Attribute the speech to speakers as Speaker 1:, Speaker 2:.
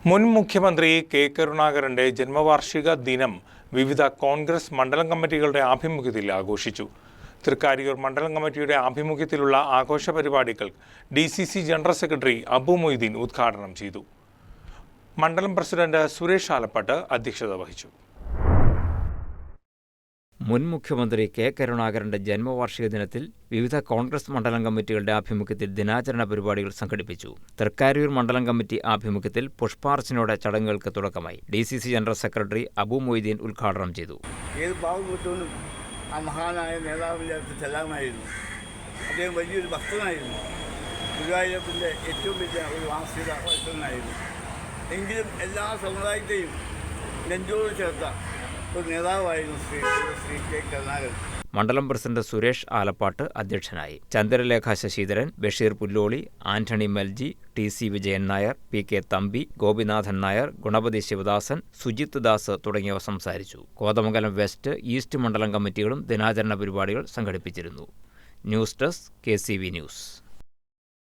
Speaker 1: മുൻ മുഖ്യമന്ത്രി കെ കരുണാകരന്റെ ജന്മവാർഷിക ദിനം വിവിധ കോൺഗ്രസ് മണ്ഡലം കമ്മിറ്റികളുടെ ആഭിമുഖ്യത്തിൽ ആഘോഷിച്ചു. തൃക്കാരിയൂർ മണ്ഡലം കമ്മിറ്റിയുടെ ആഭിമുഖ്യത്തിലുള്ള ആഘോഷ പരിപാടികൾ DCC general secretary Abu Moideen ഉദ്ഘാടനം ചെയ്തു. മണ്ഡലം പ്രസിഡന്റ് സുരേഷ് ആലപ്പാട്ട് അധ്യക്ഷത വഹിച്ചു.
Speaker 2: മുൻ മുഖ്യമന്ത്രി കെ കരുണാകരന്റെ ജന്മവാർഷിക ദിനത്തിൽ വിവിധ കോൺഗ്രസ് മണ്ഡലം കമ്മിറ്റികളുടെ ആഭിമുഖ്യത്തിൽ ദിനാചരണ പരിപാടികൾ സംഘടിപ്പിച്ചു. തൃക്കാരിയൂർ മണ്ഡലം കമ്മിറ്റി ആഭിമുഖ്യത്തിൽ പുഷ്പാർച്ചനയോടെ ചടങ്ങുകൾക്ക് തുടക്കമായി. DCC general secretary Abu Moideen ഉദ്ഘാടനം ചെയ്തു.
Speaker 3: ആ മഹാനായ നേതാവിൻ്റെ അടുത്ത് ചെല്ലാമായിരുന്നു. അദ്ദേഹം വലിയൊരു ഭക്തനായിരുന്നു. ഗുരുവായൂരപ്പൻ്റെ ഏറ്റവും വലിയ ഒരു ആശ്രിത ഭക്തനായിരുന്നു. എങ്കിലും എല്ലാ സമുദായത്തെയും നെഞ്ചോട് ചേർത്ത ഒരു നേതാവായിരുന്നു ശ്രീ കെ കരുണാകരൻ.
Speaker 2: മണ്ഡലം പ്രസിഡന്റ് സുരേഷ് ആലപ്പാട്ട് അധ്യക്ഷനായി. ചന്ദ്രലേഖ ശശിധരൻ, ബഷീർ പുല്ലോളി, ആന്റണി മൽജി, TC വിജയൻ നായർ, PK തമ്പി, ഗോപിനാഥൻ നായർ, ഗുണപതി ശിവദാസൻ, സുജിത് ദാസ് തുടങ്ങിയവർ സംസാരിച്ചു. കോതമംഗലം വെസ്റ്റ്, ഈസ്റ്റ് മണ്ഡലം കമ്മിറ്റികളും ദിനാചരണ പരിപാടികൾ സംഘടിപ്പിച്ചിരുന്നു. News desk KCV news.